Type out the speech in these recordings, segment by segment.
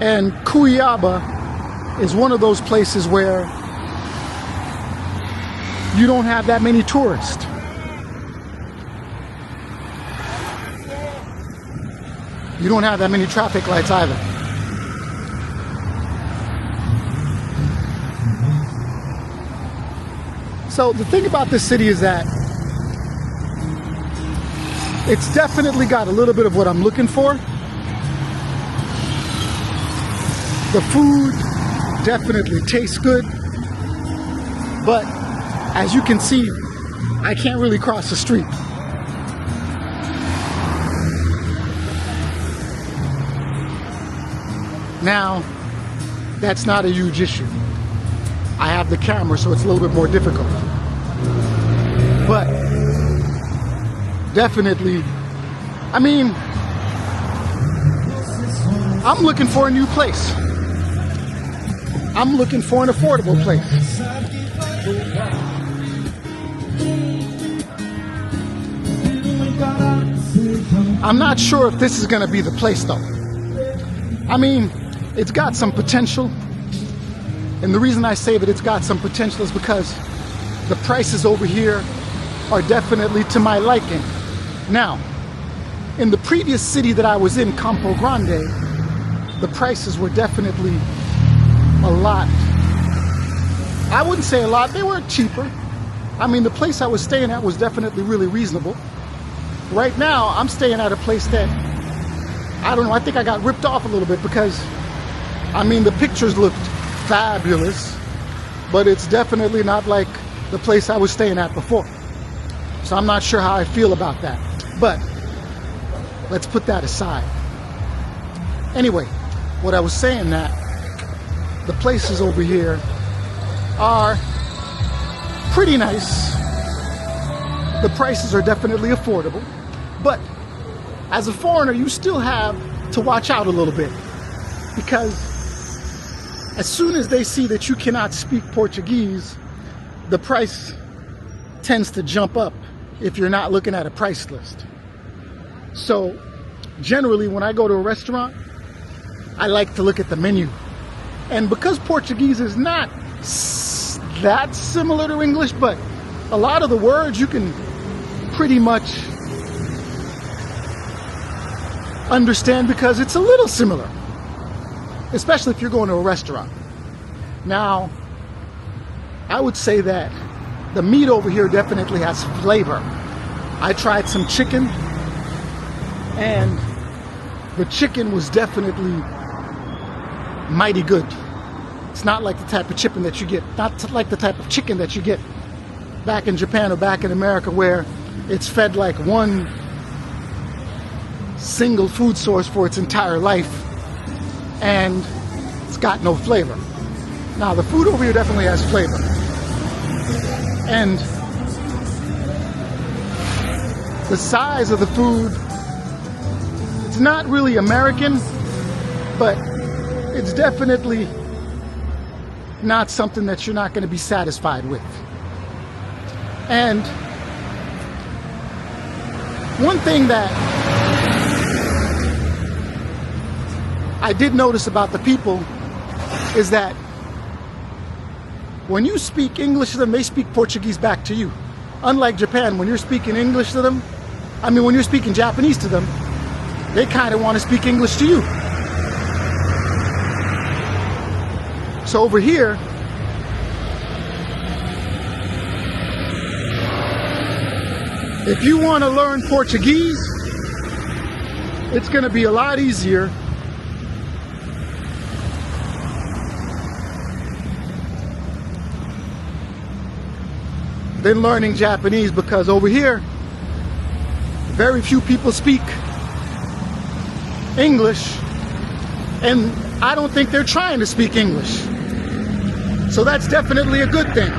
And Cuyaba is one of those places where you don't have that many tourists. You don't have that many traffic lights either. So the thing about this city is that it's definitely got a little bit of what I'm looking for. The food definitely tastes good, but as you can see, I can't really cross the street. Now, that's not a huge issue. I have the camera, so it's a little bit more difficult. But definitely, I mean, I'm looking for a new place. I'm looking for an affordable place. I'm not sure if this is going to be the place though. I mean, it's got some potential. And the reason I say that it's got some potential is because the prices over here are definitely to my liking. Now, in the previous city that I was in, Campo Grande, the prices were definitely a lot. I wouldn't say a lot, they were cheaper. I mean, the place I was staying at was definitely really reasonable. Right now, I'm staying at a place that, I don't know, I think I got ripped off a little bit because, I mean, the pictures looked fabulous, but it's definitely not like the place I was staying at before. So I'm not sure how I feel about that. But let's put that aside. Anyway, what I was saying that the places over here are pretty nice. The prices are definitely affordable. But as a foreigner, you still have to watch out a little bit, because as soon as they see that you cannot speak Portuguese, the price tends to jump up if you're not looking at a price list. So generally when I go to a restaurant, I like to look at the menu. And because Portuguese is not that similar to English, but a lot of the words you can pretty much understand because it's a little similar, especially if you're going to a restaurant. Now, I would say that the meat over here definitely has flavor. I tried some chicken, and the chicken was definitely mighty good. It's not like the type of chicken that you get, not like the type of chicken that you get back in Japan or back in America, where it's fed like one single food source for its entire life and it's got no flavor. Now the food over here definitely has flavor, and the size of the food, it's not really American, but it's definitely not something that you're not going to be satisfied with. And one thing that I did notice about the people is that when you speak English to them, they speak Portuguese back to you. Unlike Japan, when you're speaking English to them, when you're speaking Japanese to them, they kind of want to speak English to you. So over here, if you want to learn Portuguese, it's going to be a lot easier than learning Japanese, because over here, very few people speak English, and I don't think they're trying to speak English. So that's definitely a good thing.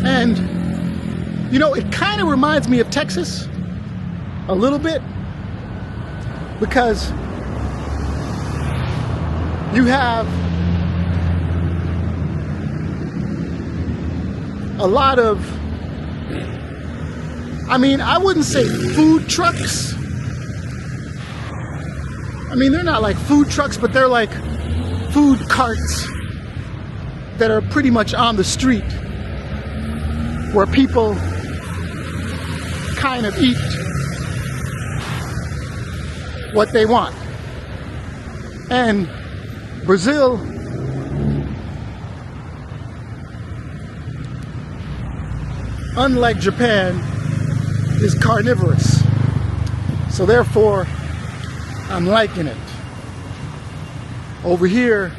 And, you know, it kind of reminds me of Texas a little bit, because you have a lot of, I wouldn't say food trucks, I mean, they're not like food trucks, but they're like food carts that are pretty much on the street where people kind of eat what they want. And Brazil unlike Japan, is carnivorous. So therefore, I'm liking it. Over here,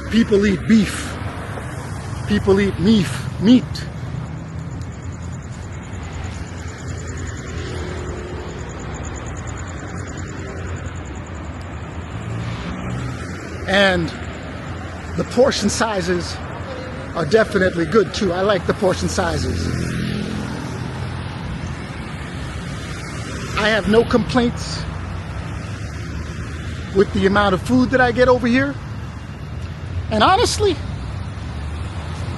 people eat beef. People eat meat. And the portion sizes are definitely good too. I like the portion sizes. I have no complaints with the amount of food that I get over here. And honestly,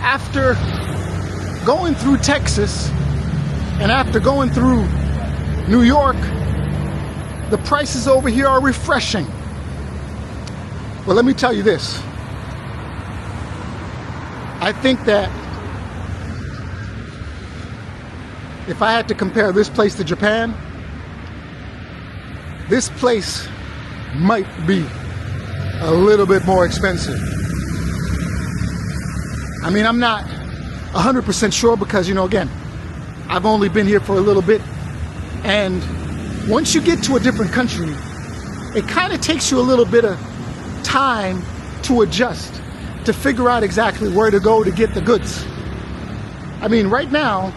after going through Texas and after going through New York, the prices over here are refreshing. But let me tell you this. I think that if I had to compare this place to Japan, this place might be a little bit more expensive. I mean, I'm not 100% sure because, you know, again, I've only been here for a little bit. And once you get to a different country, it kind of takes you a little bit of time to adjust, to figure out exactly where to go to get the goods. I mean, right now,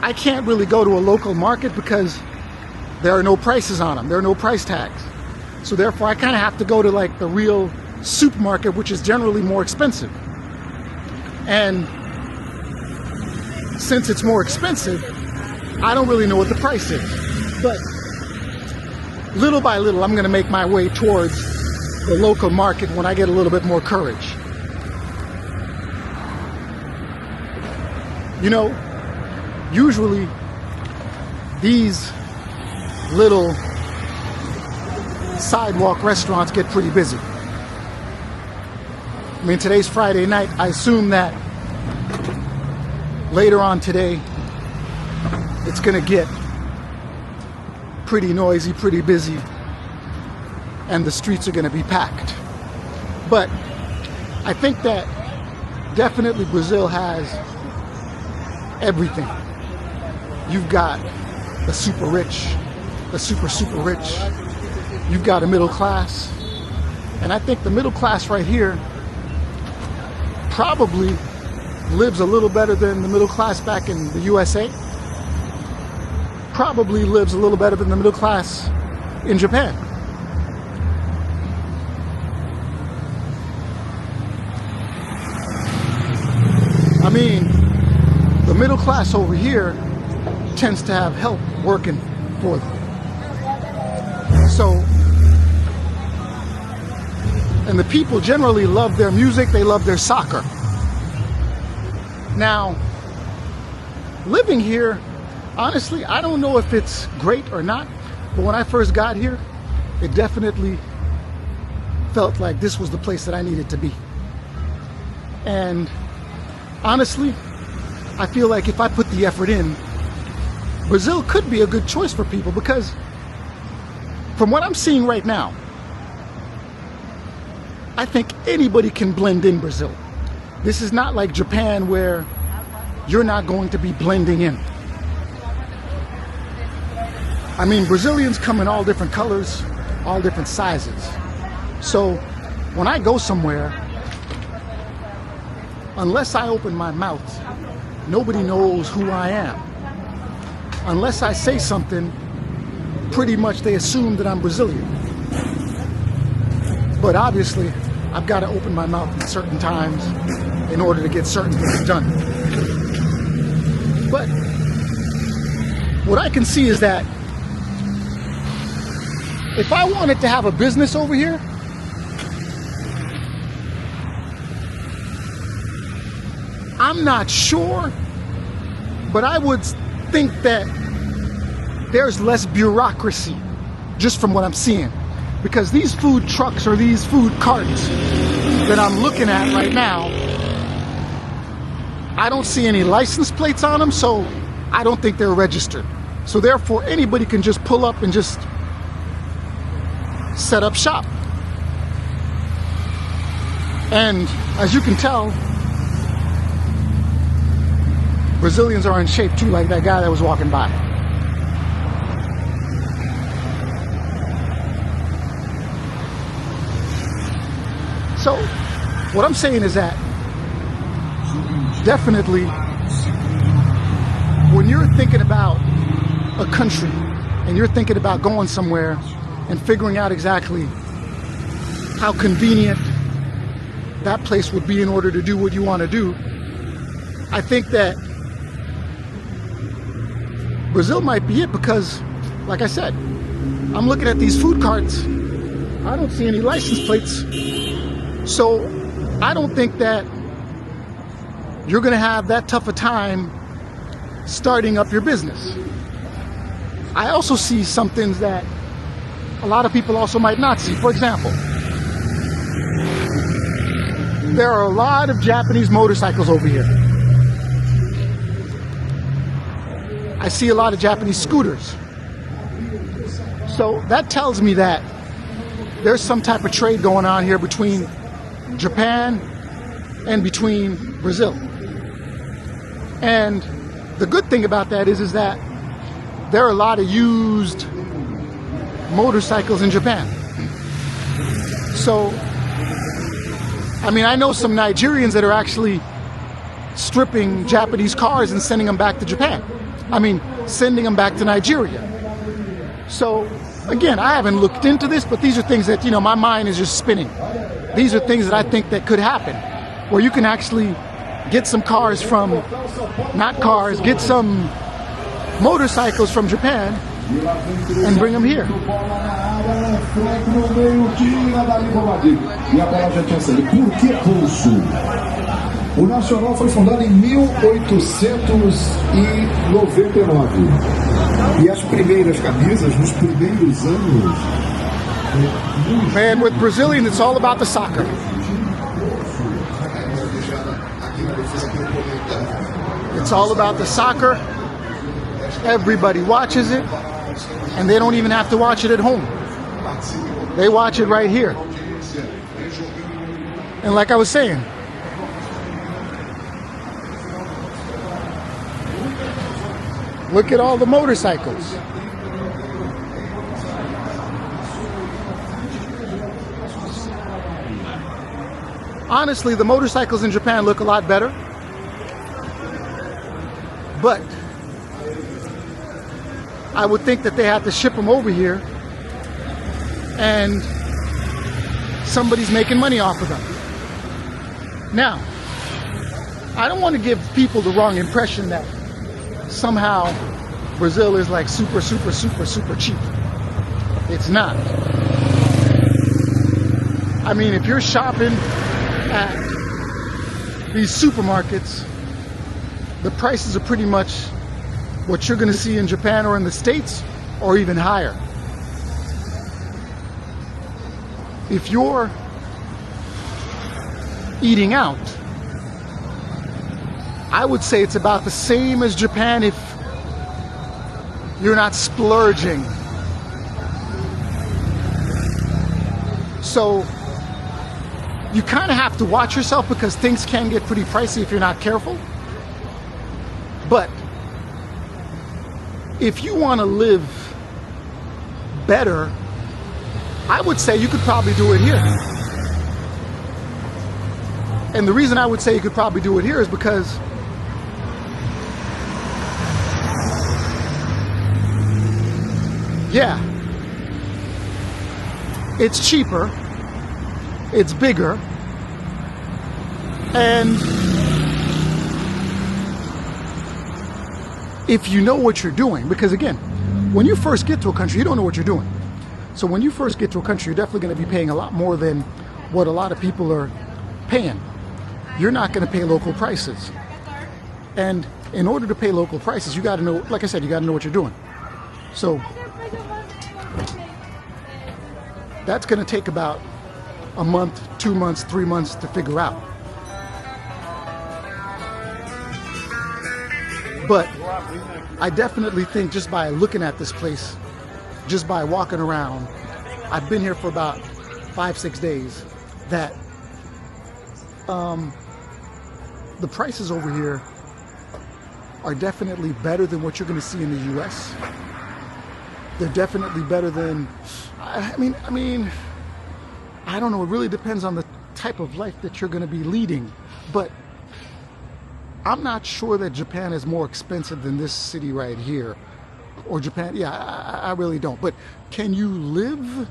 I can't really go to a local market because there are no prices on them. There are no price tags. So therefore, I kind of have to go to like the real supermarket, which is generally more expensive. And since it's more expensive, I don't really know what the price is. But little by little, I'm going to make my way towards the local market when I get a little bit more courage. You know, usually these little sidewalk restaurants get pretty busy. I mean, today's Friday night. I assume that later on today, it's going to get pretty noisy, pretty busy, and the streets are going to be packed. But I think that definitely Brazil has everything. You've got the super rich, the super rich. You've got a middle class. And I think the middle class right here probably lives a little better than the middle class back in the USA. Probably lives a little better than the middle class in Japan. I mean, the middle class over here tends to have help working for them. So, and the people generally love their music, they love their soccer. Now, living here, honestly, I don't know if it's great or not, but when I first got here, it definitely felt like this was the place that I needed to be. And honestly, I feel like if I put the effort in, Brazil could be a good choice for people because from what I'm seeing right now, I think anybody can blend in Brazil. This is not like Japan where you're not going to be blending in. I mean, Brazilians come in all different colors, all different sizes. So when I go somewhere, unless I open my mouth, nobody knows who I am. Unless I say something, pretty much they assume that I'm Brazilian. But obviously, I've got to open my mouth at certain times in order to get certain things done. But what I can see is that if I wanted to have a business over here, I'm not sure, but I would think that there's less bureaucracy just from what I'm seeing. Because these food trucks or these food carts that I'm looking at right now, I don't see any license plates on them, so I don't think they're registered. So therefore, anybody can just pull up and just set up shop. And as you can tell, Brazilians are in shape too, like that guy that was walking by. So what I'm saying is that definitely when you're thinking about a country and you're thinking about going somewhere and figuring out exactly how convenient that place would be in order to do what you want to do, I think that Brazil might be it, because like I said, I'm looking at these food carts, I don't see any license plates, so I don't think that you're going to have that tough a time starting up your business. I also see some things that a lot of people also might not see. For example, there are a lot of Japanese motorcycles over here. I see a lot of Japanese scooters. So that tells me that there's some type of trade going on here between Japan and between Brazil. And the good thing about that is that there are a lot of used motorcycles in Japan. So, I mean, I know some Nigerians that are actually stripping Japanese cars and sending them back to Japan. I mean, sending them back to Nigeria. So, again, I haven't looked into this, but these are things that, my mind is just spinning. These are things that I think that could happen, where you can actually get some cars from, get some motorcycles from Japan and bring them here. O Nacional foi fundado em 1899 e as primeiras camisas nos primeiros anos. And with Brazilians, it's all about the soccer. It's all about the soccer. Everybody watches it, and they don't even have to watch it at home. They watch it right here. And like I was saying, look at all the motorcycles. Honestly, the motorcycles in Japan look a lot better. But I would think that they have to ship them over here and somebody's making money off of them. Now, I don't want to give people the wrong impression that somehow Brazil is like super cheap. It's not. I mean, if you're shopping at these supermarkets, the prices are pretty much what you're going to see in Japan or in the States, or even higher. If you're eating out, I would say it's about the same as Japan if you're not splurging. So you kind of have to watch yourself, because things can get pretty pricey if you're not careful. But if you want to live better, I would say you could probably do it here. And the reason I would say you could probably do it here is because yeah, it's cheaper, it's bigger, and if you know what you're doing, because again, when you first get to a country, you don't know what you're doing. So when you first get to a country, you're definitely going to be paying a lot more than what a lot of people are paying. You're not going to pay local prices. And in order to pay local prices, you got to know, like I said, you got to know what you're doing. So That's going to take about a month, 2 months, 3 months to figure out. But I definitely think just by looking at this place, just by walking around, I've been here for about 5-6 days, that the prices over here are definitely better than what you're going to see in the US. They're definitely better than, I mean, I don't know, it really depends on the type of life that you're going to be leading. But I'm not sure that Japan is more expensive than this city right here. Or Japan, yeah, I really don't. But can you live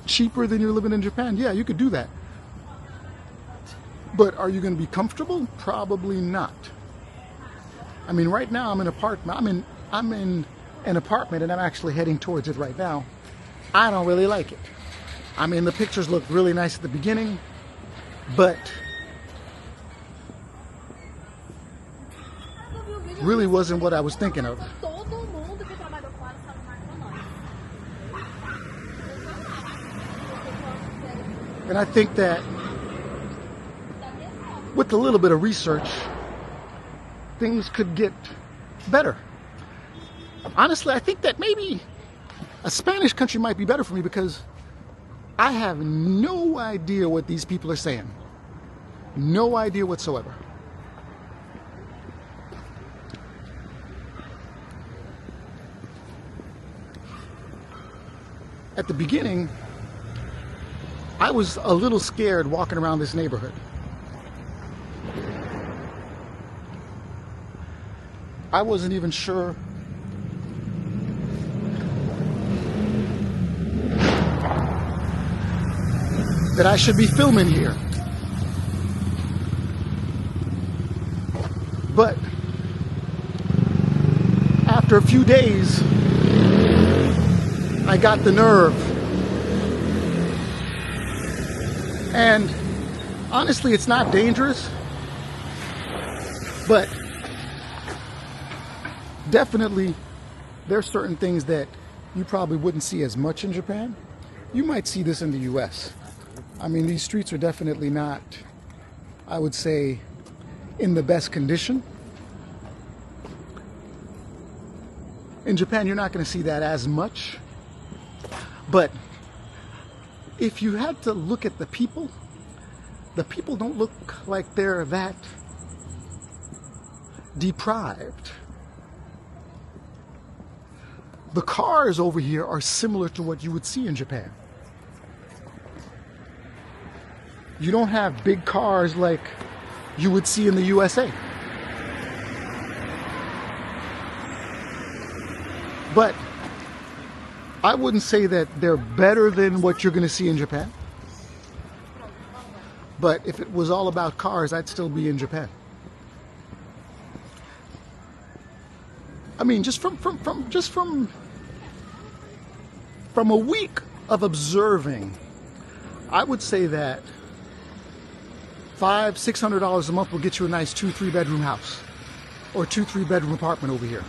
cheaper than you're living in Japan? Yeah, you could do that. But are you going to be comfortable? Probably not. I mean, right now I'm in an apartment. I'm in an apartment, and I'm actually heading towards it right now. I don't really like it. I mean, the pictures look really nice at the beginning, but really wasn't what I was thinking of. And I think that with a little bit of research, things could get better. Honestly, I think that maybe a Spanish country might be better for me, because I have no idea what these people are saying. No idea whatsoever. At the beginning, I was a little scared walking around this neighborhood. I wasn't even sure that I should be filming here. But after a few days, I got the nerve. And honestly, it's not dangerous, but definitely there's certain things that you probably wouldn't see as much in Japan. You might see this in the US. I mean, these streets are definitely not, I would say, in the best condition. In Japan, you're not going to see that as much. But if you had to look at the people don't look like they're that deprived. The cars over here are similar to what you would see in Japan. You don't have big cars like you would see in the USA. But I wouldn't say that they're better than what you're going to see in Japan. But if it was all about cars, I'd still be in Japan. I mean, just from a week of observing, I would say that $500-600 a month will get you a nice 2-3 bedroom house or 2-3 bedroom apartment over here.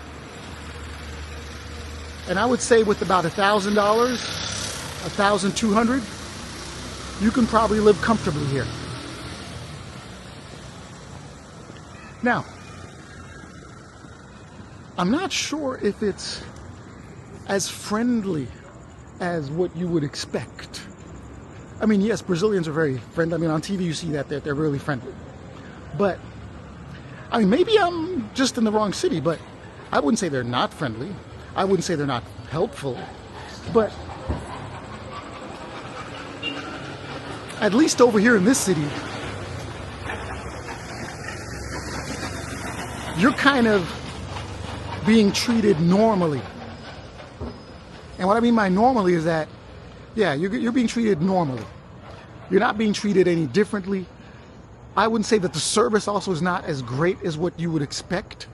And I would say with about $1,000, $1,200, you can probably live comfortably here. Now, I'm not sure if it's as friendly as what you would expect. I mean, yes, Brazilians are very friendly. I mean, on TV you see that they're really friendly. But, I mean, maybe I'm just in the wrong city, but I wouldn't say they're not friendly. I wouldn't say they're not helpful. But at least over here in this city, you're kind of being treated normally. And what I mean by normally is that, yeah, you're being treated normally. You're not being treated any differently. I wouldn't say that the service also is not as great as what you would expect.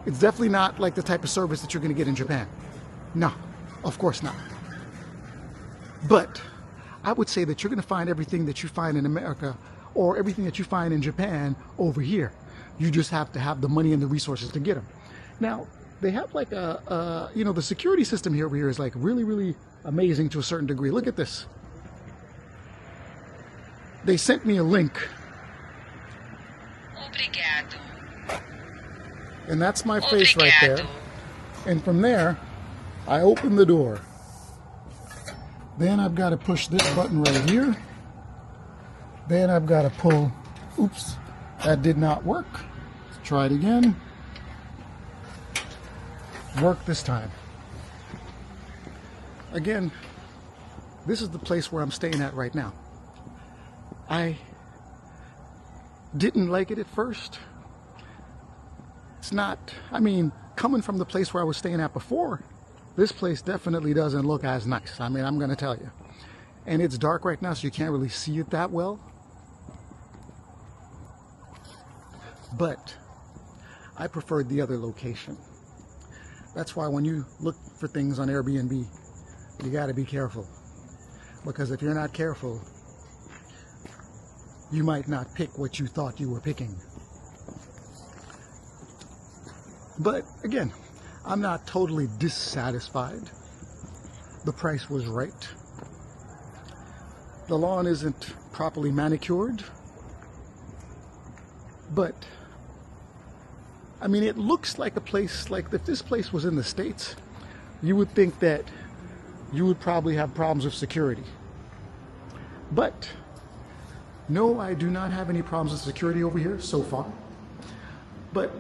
It's definitely not like the type of service that you're going to get in Japan. No, of course not. But I would say that you're going to find everything that you find in America or everything that you find in Japan over here. You just have to have the money and the resources to get them. Now, they have like you know, the security system here over here is like really, really amazing to a certain degree. Look at this. They sent me a link. Obrigado. And that's my face right there. And from there, I open the door. Then I've got to push this button right here. Then I've got to pull, oops, that did not work. Let's try it again. Work this time. Again, this is the place where I'm staying at right now. I didn't like it at first. It's not, I mean, coming from the place where I was staying at before, this place definitely doesn't look as nice. I mean, I'm going to tell you. And it's dark right now, so you can't really see it that well. But I preferred the other location. That's why when you look for things on Airbnb, you got to be careful. Because if you're not careful, you might not pick what you thought you were picking. But again, I'm not totally dissatisfied. The price was right. The lawn isn't properly manicured. But, I mean, it looks like a place, like if this place was in the States, you would think that you would probably have problems with security. But, no, I do not have any problems with security over here so far. But,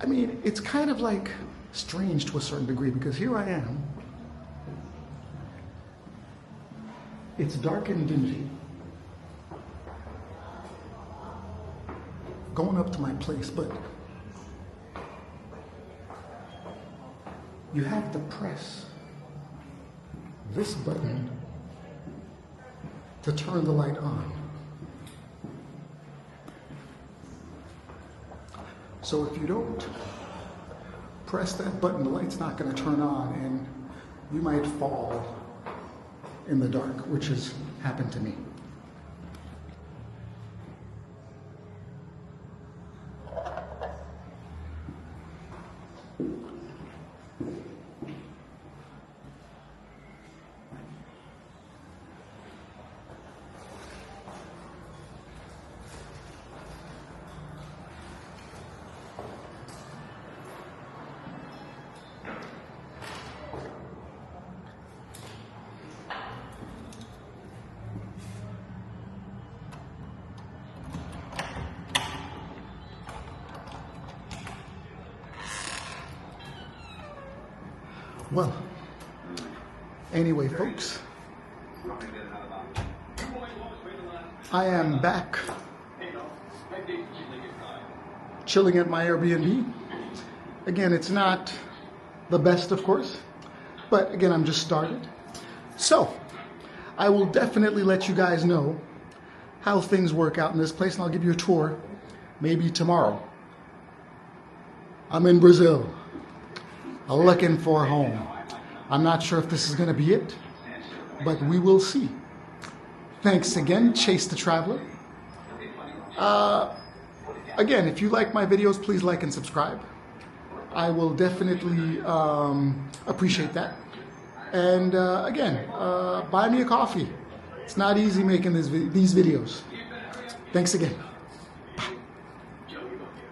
I mean, it's kind of like strange to a certain degree because here I am. It's dark and dingy. Going up to my place, but you have to press this button to turn the light on. So if you don't press that button, the light's not going to turn on and you might fall in the dark, which has happened to me. Well, anyway, folks, I am back chilling at my Airbnb. Again, it's not the best, of course, but again, I'm just started. So, I will definitely let you guys know how things work out in this place, and I'll give you a tour maybe tomorrow. I'm in Brazil, looking for a home. I'm not sure if this is going to be it, but we will see. Thanks again, Chase the Traveler. Again, if you like my videos, please like and subscribe. I will definitely appreciate that. And again, buy me a coffee. It's not easy making these videos. Thanks again.